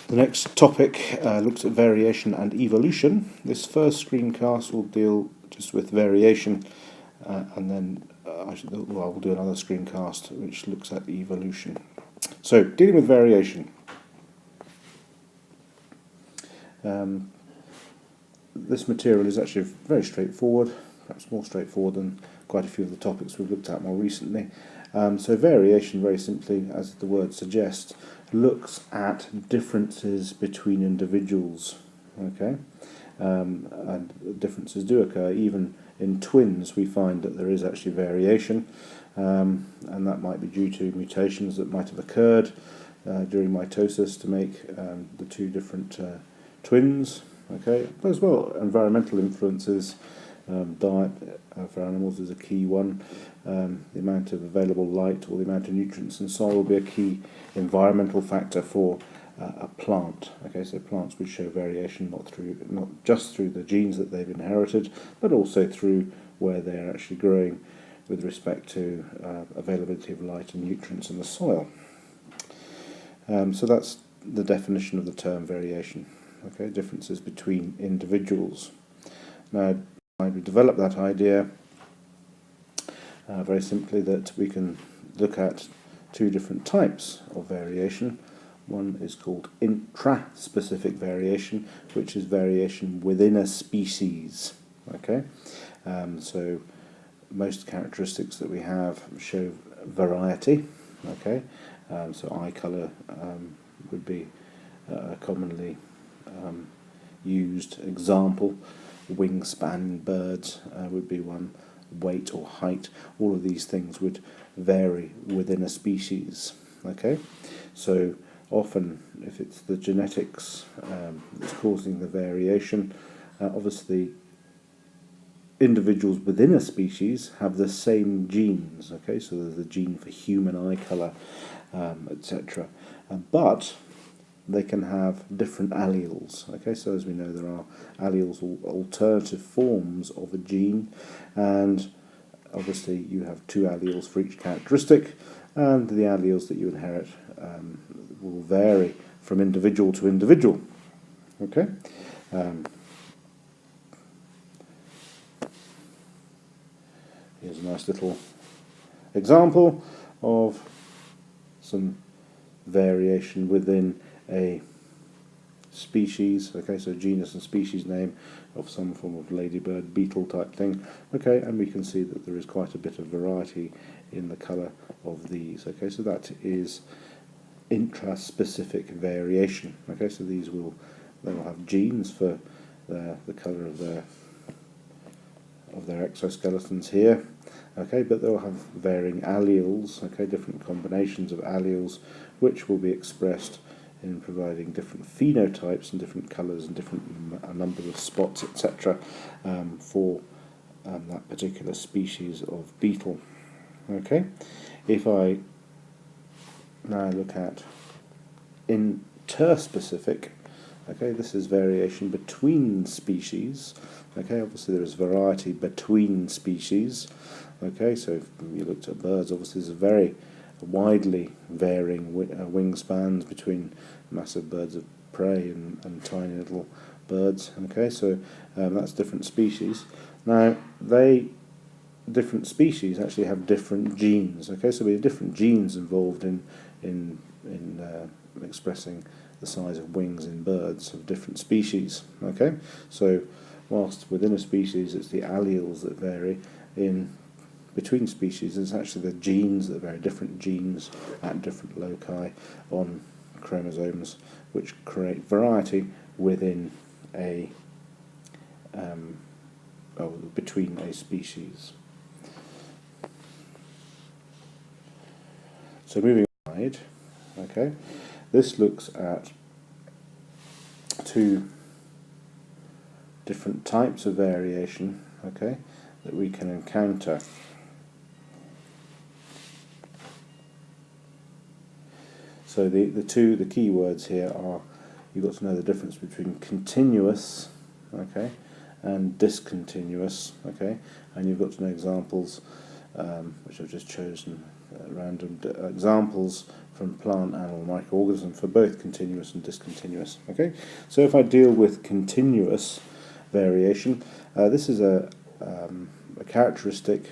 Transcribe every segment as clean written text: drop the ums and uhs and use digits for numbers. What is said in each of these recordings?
The next topic looks at variation and evolution. This first screencast will deal just with variation, and then we'll do another screencast which looks at evolution. So, dealing with variation. This material is actually very straightforward, perhaps more straightforward than quite a few of the topics we've looked at more recently. So variation, very simply, as the word suggests, looks at differences between individuals. Okay, and differences do occur. Even in twins, we find that there is actually variation, and that might be due to mutations that might have occurred during mitosis to make the two different twins. Okay, as well, environmental influences. Diet for animals is a key one. The amount of available light or the amount of nutrients in soil will be a key environmental factor for a plant. Okay, so plants would show variation not just through the genes that they've inherited, but also through where they're actually growing with respect to availability of light and nutrients in the soil. So that's the definition of the term variation. Okay, differences between individuals. Now, we develop that idea very simply that we can look at two different types of variation. One is called intraspecific variation, which is variation within a species. Okay, so most characteristics that we have show variety. Okay, so eye colour would be commonly used example. Wingspan in birds would be one. Weight or height, all of these things would vary within a species. Okay, so often if it's the genetics that's causing the variation, obviously individuals within a species have the same genes. Okay, so there's a gene for human eye colour, etc. But they can have different alleles. Okay, so as we know, there are alleles, or alternative forms of a gene, and obviously you have two alleles for each characteristic, and the alleles that you inherit will vary from individual to individual. Okay. Here's a nice little example of some variation within a species. Okay, so genus and species name of some form of ladybird, beetle type thing. Okay, and we can see that there is quite a bit of variety in the colour of these. Okay, so that is intraspecific variation. Okay, so they will have genes for the colour of their exoskeletons here. Okay, but they'll have varying alleles. Okay, different combinations of alleles, which will be expressed in providing different phenotypes and different colours and different numbers of spots, etc., for that particular species of beetle. Okay, if I now look at interspecific, okay, this is variation between species. Okay, obviously there is variety between species. Okay, so if you looked at birds, obviously there's a very widely varying wingspans between massive birds of prey and tiny little birds. Okay, so that's different species. Now, different species actually have different genes. Okay, so we have different genes involved in expressing the size of wings in birds of different species. Okay, so whilst within a species it's the alleles that vary, in between species it's actually the genes that vary, different genes at different loci on chromosomes, which create variety within between a species. So moving on, okay, this looks at two different types of variation, okay, that we can encounter. So the key words here are, you've got to know the difference between continuous, okay, and discontinuous, okay, and you've got to know examples, which I've just chosen random examples from plant, animal, microorganism for both continuous and discontinuous. Okay, so if I deal with continuous variation, this is a characteristic,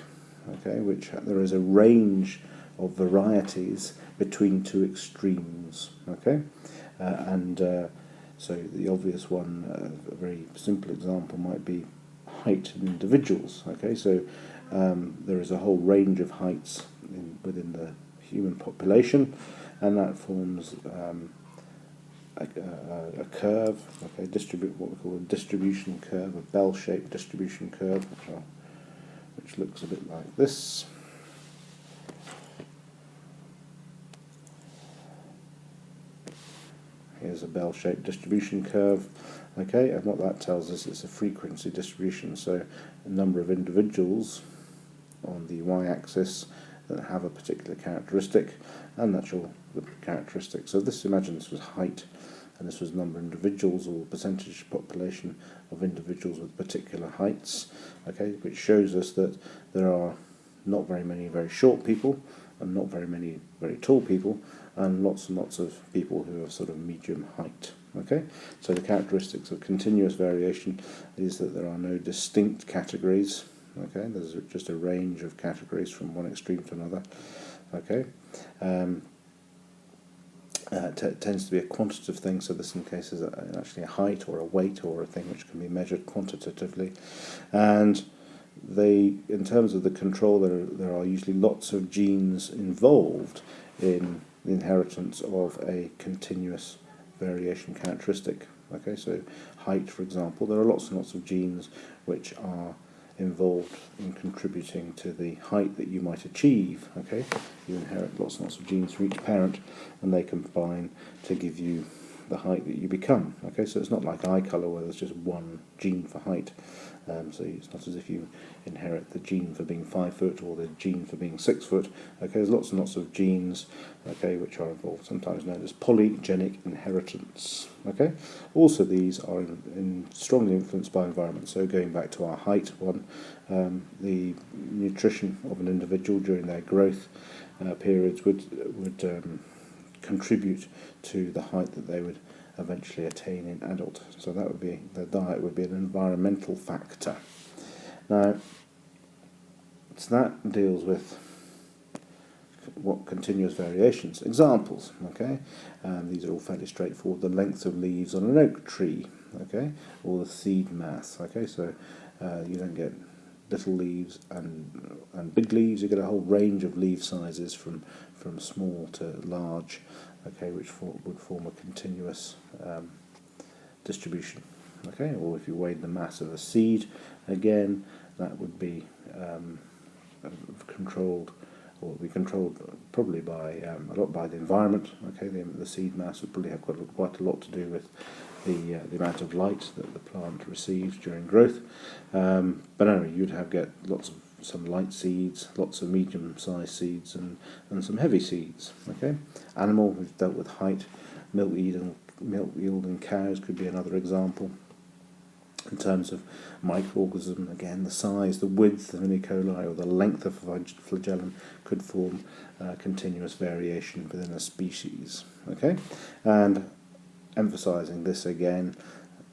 okay, which there is a range of varieties between two extremes. Okay, so the obvious one, a very simple example might be height in individuals. Okay, so there is a whole range of heights within the human population, and that forms a curve. Okay, what we call a distribution curve, a bell-shaped distribution curve, which looks a bit like this. Here's a bell-shaped distribution curve, okay, and what that tells us is a frequency distribution, so a number of individuals on the y-axis that have a particular characteristic, and that's the characteristic. So imagine this was height, and this was number of individuals, or percentage population of individuals with particular heights, okay, which shows us that there are not very many very short people, and not very many very tall people, and lots of people who are sort of medium height. Okay, so the characteristics of continuous variation is that there are no distinct categories. Okay, there's just a range of categories from one extreme to another. Okay, tends to be a quantitative thing, so this in case is actually a height or a weight or a thing which can be measured quantitatively. And in terms of the control, there are usually lots of genes involved in the inheritance of a continuous variation characteristic. Okay, so height, for example, there are lots and lots of genes which are involved in contributing to the height that you might achieve. Okay, you inherit lots and lots of genes from each parent, and they combine to give you the height that you become. Okay, so it's not like eye colour where there's just one gene for height. So it's not as if you inherit the gene for being 5 foot or the gene for being 6 foot. Okay, there's lots and lots of genes, okay, which are involved, sometimes known as polygenic inheritance. Okay, also these are strongly influenced by environment. So going back to our height one, the nutrition of an individual during their growth periods would contribute to the height that they would eventually attain in adult. So that would be, the diet would be an environmental factor. Now, so that deals with what continuous variations. Examples, okay? These are all fairly straightforward. The length of leaves on an oak tree, okay? Or the seed mass, okay? So you don't get little leaves and big leaves. You get a whole range of leaf sizes from small to large, okay, which would form a continuous distribution. Okay, or if you weighed the mass of a seed, again, that would be controlled, or would be controlled probably by a lot by the environment. Okay, the seed mass would probably have quite a lot to do with the amount of light that the plant receives during growth. But anyway, you'd get some light seeds, lots of medium-sized seeds, and some heavy seeds. Okay, animal, we've dealt with height. Milk yielding cows could be another example. In terms of microorganism, again, the size, the width of an E. coli, or the length of a flagellum could form continuous variation within a species. Okay, and emphasising this again,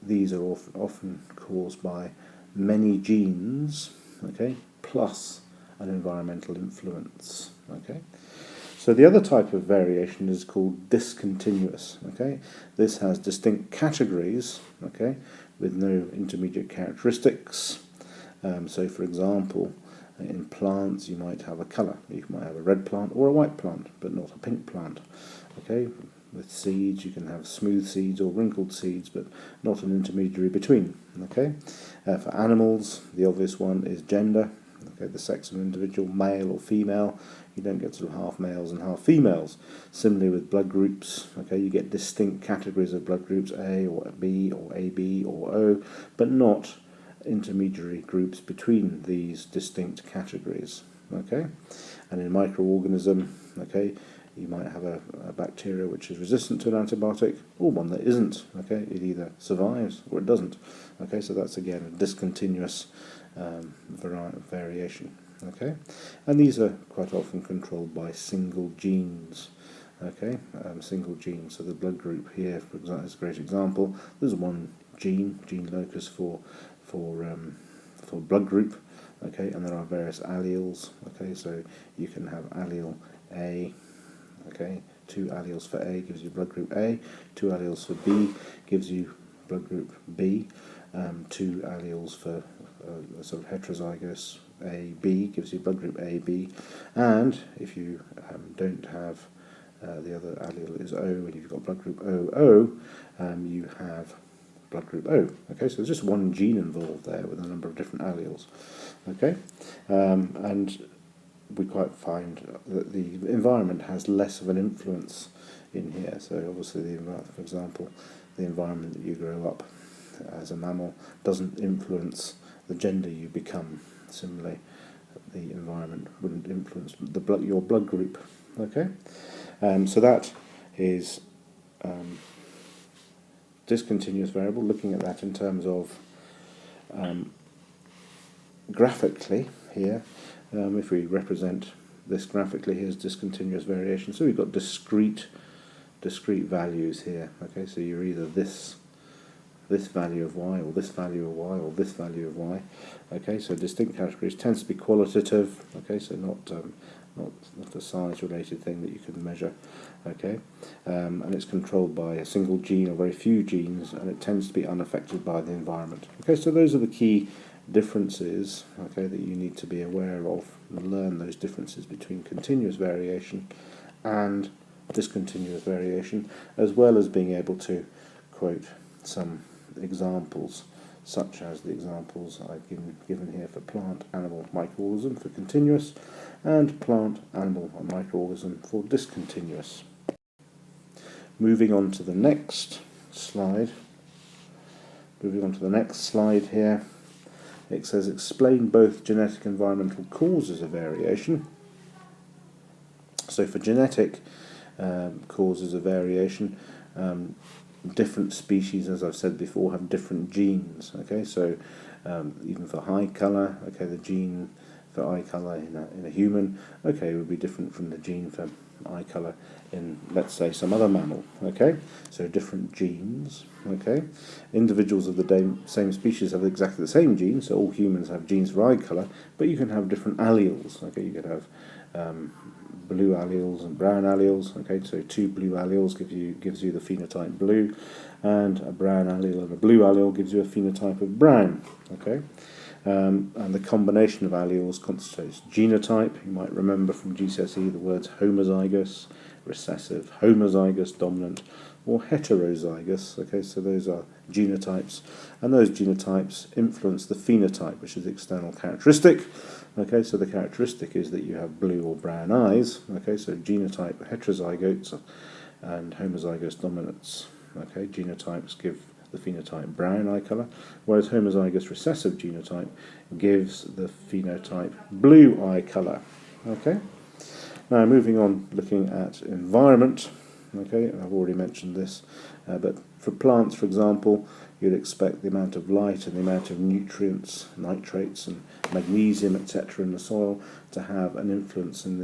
these are often caused by many genes, okay, plus an environmental influence. Okay, so the other type of variation is called discontinuous. Okay, this has distinct categories, okay, with no intermediate characteristics. So, for example, in plants you might have a colour. You might have a red plant or a white plant, but not a pink plant. Okay, with seeds you can have smooth seeds or wrinkled seeds, but not an intermediary between. Okay, for animals, the obvious one is gender. Okay, the sex of an individual, male or female. You don't get sort of half males and half females. Similarly with blood groups, okay, you get distinct categories of blood groups, A or B or AB or O, but not intermediary groups between these distinct categories. Okay, and in microorganism, okay, you might have a bacteria which is resistant to an antibiotic, or one that isn't. Okay, it either survives or it doesn't. Okay, so that's again a discontinuous variation. Okay, and these are quite often controlled by single genes. Okay, single genes. So the blood group here, for example, is a great example. There's one gene locus for blood group. Okay, and there are various alleles. Okay, so you can have allele A. Okay, 2 alleles for A gives you blood group A. 2 alleles for B gives you blood group B. 2 alleles for sort of heterozygous AB gives you blood group AB, and if you don't have the other allele is O, and you've got blood group OO, you have blood group O. Okay, so there's just one gene involved there with a number of different alleles. Okay, and we quite find that the environment has less of an influence in here. So obviously, for example, the environment that you grow up as a mammal doesn't influence the gender you become. Similarly, the environment wouldn't influence your blood group. Okay, so that is discontinuous variable. Looking at that in terms of graphically here, if we represent this graphically, here's discontinuous variation. So we've got discrete values here. Okay, so you're either this value of y, or this value of y, or this value of y. Okay, so distinct categories tends to be qualitative. Okay, so not a size-related thing that you can measure. Okay, and it's controlled by a single gene or very few genes, and it tends to be unaffected by the environment. Okay, so those are the key differences. Okay, that you need to be aware of and learn those differences between continuous variation and discontinuous variation, as well as being able to quote some examples, such as the examples I've given here for plant, animal, microorganism for continuous, and plant, animal, and microorganism for discontinuous. Moving on to the next slide. Here, it says explain both genetic and environmental causes of variation. So for genetic causes of variation, different species, as I've said before, have different genes. Okay, so even for eye colour, okay, the gene for eye colour in a human, okay, would be different from the gene for eye colour in, let's say, some other mammal. Okay, so different genes. Okay, individuals of the same species have exactly the same genes, so all humans have genes for eye colour, but you can have different alleles. Okay, you could have blue alleles and brown alleles. Okay, so 2 blue alleles gives you the phenotype blue, and a brown allele and a blue allele gives you a phenotype of brown. Okay, and the combination of alleles constitutes genotype. You might remember from GCSE the words homozygous, recessive, homozygous, dominant, or heterozygous. Okay, so those are genotypes, and those genotypes influence the phenotype, which is the external characteristic. Okay, so the characteristic is that you have blue or brown eyes. Okay, so genotype heterozygotes and homozygous dominants. Okay, genotypes give the phenotype brown eye colour, whereas homozygous recessive genotype gives the phenotype blue eye colour. Okay, now moving on, looking at environment. Okay, I've already mentioned this, but for plants, for example, you'd expect the amount of light and the amount of nutrients, nitrates and magnesium, etc., in the soil to have an influence in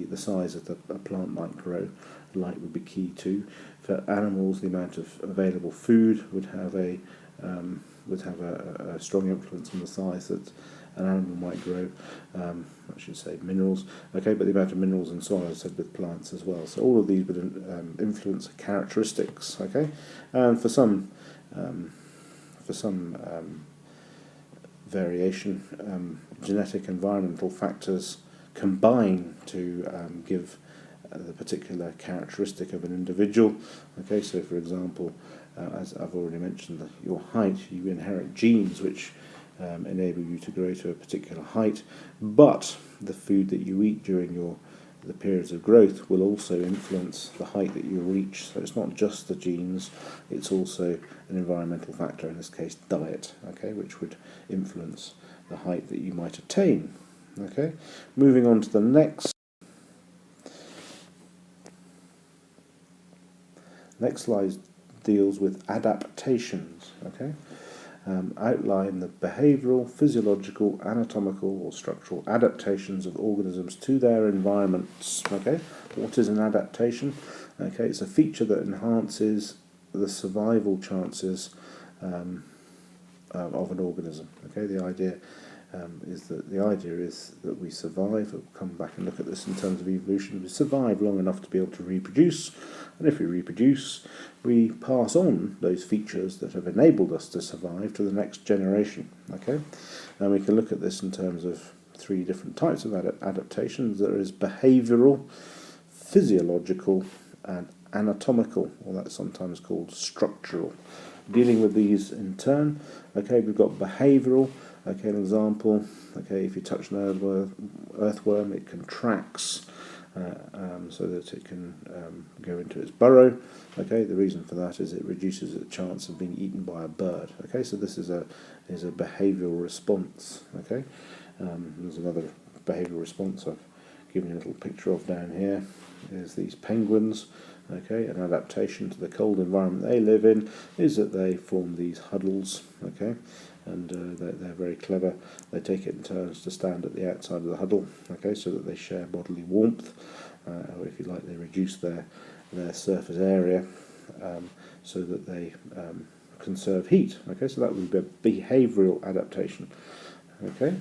the size that a plant might grow. Light would be key too. For animals, the amount of available food would have a strong influence on the size that an animal might grow. I should say minerals. Okay, but the amount of minerals in soil, as I said, with plants as well. So all of these would influence characteristics. Okay, and for some variation, genetic environmental factors combine to give the particular characteristic of an individual. Okay, so for example, as I've already mentioned, your height, you inherit genes which enable you to grow to a particular height, but the food that you eat during the periods of growth will also influence the height that you reach. So it's not just the genes, it's also an environmental factor, in this case diet, okay, which would influence the height that you might attain. Okay, moving on to the next slide deals with adaptations. Okay, outline the behavioural, physiological, anatomical or structural adaptations of organisms to their environments. Okay, what is an adaptation? Okay, it's a feature that enhances the survival chances of an organism. Okay, the idea is that we survive. We'll come back and look at this in terms of evolution. We survive long enough to be able to reproduce, and if we reproduce, we pass on those features that have enabled us to survive to the next generation. Okay, and we can look at this in terms of three different types of adaptations. There is behavioural, physiological, and anatomical, or that's sometimes called structural. Dealing with these in turn, okay, we've got behavioural. Okay, an example, okay, if you touch an earthworm, it contracts so that it can go into its burrow. Okay, the reason for that is it reduces its chance of being eaten by a bird. Okay, so this is a behavioural response. Okay, there's another behavioural response I've given you a little picture of down here. Is these penguins. Okay, an adaptation to the cold environment they live in is that they form these huddles. Okay, and they're very clever. They take it in turns to stand at the outside of the huddle. Okay, so that they share bodily warmth, or if you like, they reduce their surface area so that they conserve heat. Okay, so that would be a behavioural adaptation. Okay,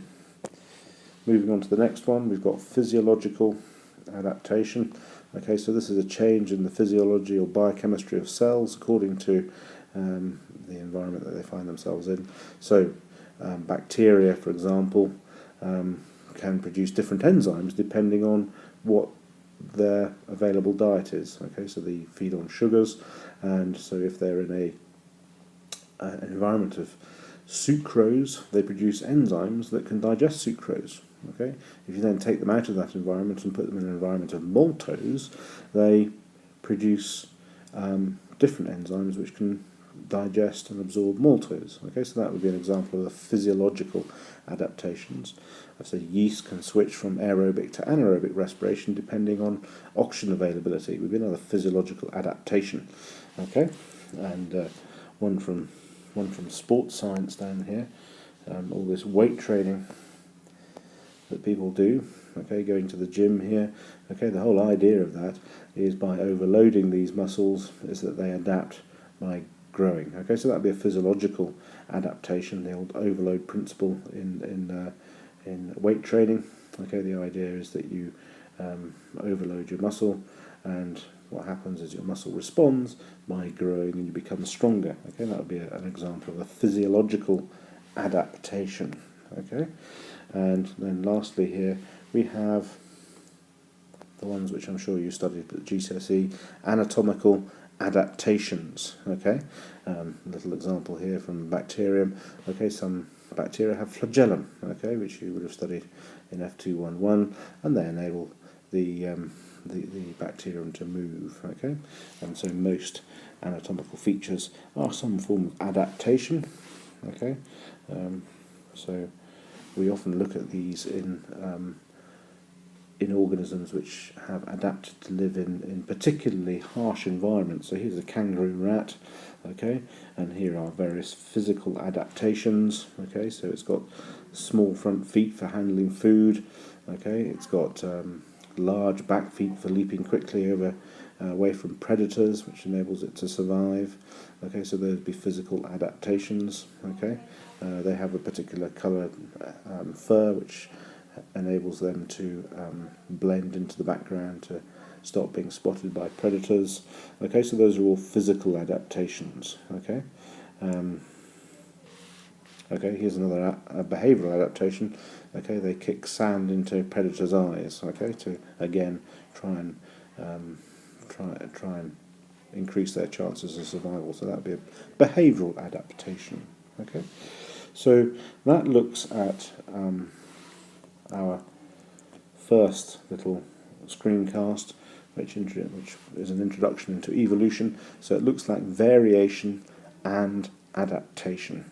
moving on to the next one, we've got physiological adaptation. Okay, so this is a change in the physiology or biochemistry of cells according to the environment that they find themselves in. So bacteria, for example, can produce different enzymes depending on what their available diet is. Okay, so they feed on sugars, and so if they're in an environment of sucrose, they produce enzymes that can digest sucrose. Okay, if you then take them out of that environment and put them in an environment of maltose, they produce different enzymes which can digest and absorb maltose. Okay, so that would be an example of the physiological adaptations. So yeast can switch from aerobic to anaerobic respiration depending on oxygen availability. It would be another physiological adaptation. Okay, and one from sports science down here. All this weight training that people do, okay, going to the gym here, okay, the whole idea of that is by overloading these muscles is that they adapt by growing. Okay, so that would be a physiological adaptation, the old overload principle in weight training. Okay, the idea is that you overload your muscle, and what happens is your muscle responds by growing and you become stronger. Okay, that would be an example of a physiological adaptation. Okay, and then lastly here we have the ones which I'm sure you studied at GCSE, anatomical adaptations. Okay, little example here from bacterium. Okay, some bacteria have flagellum. Okay, which you would have studied in F212, and they enable the bacterium to move. Okay, and so most anatomical features are some form of adaptation. Okay, so we often look at these in organisms which have adapted to live in particularly harsh environments. So here's a kangaroo rat, okay, and here are various physical adaptations. Okay, so it's got small front feet for handling food. Okay, it's got large back feet for leaping quickly away from predators, which enables it to survive. Okay, so those would be physical adaptations. Okay, they have a particular coloured fur which enables them to blend into the background to stop being spotted by predators. Okay, so those are all physical adaptations. Okay, okay. Here's another behavioural adaptation. Okay, they kick sand into predators' eyes. Okay, to again try and increase their chances of survival. So that would be a behavioural adaptation. Okay, so that looks at our first little screencast, which is an introduction into evolution. So it looks like variation and adaptation.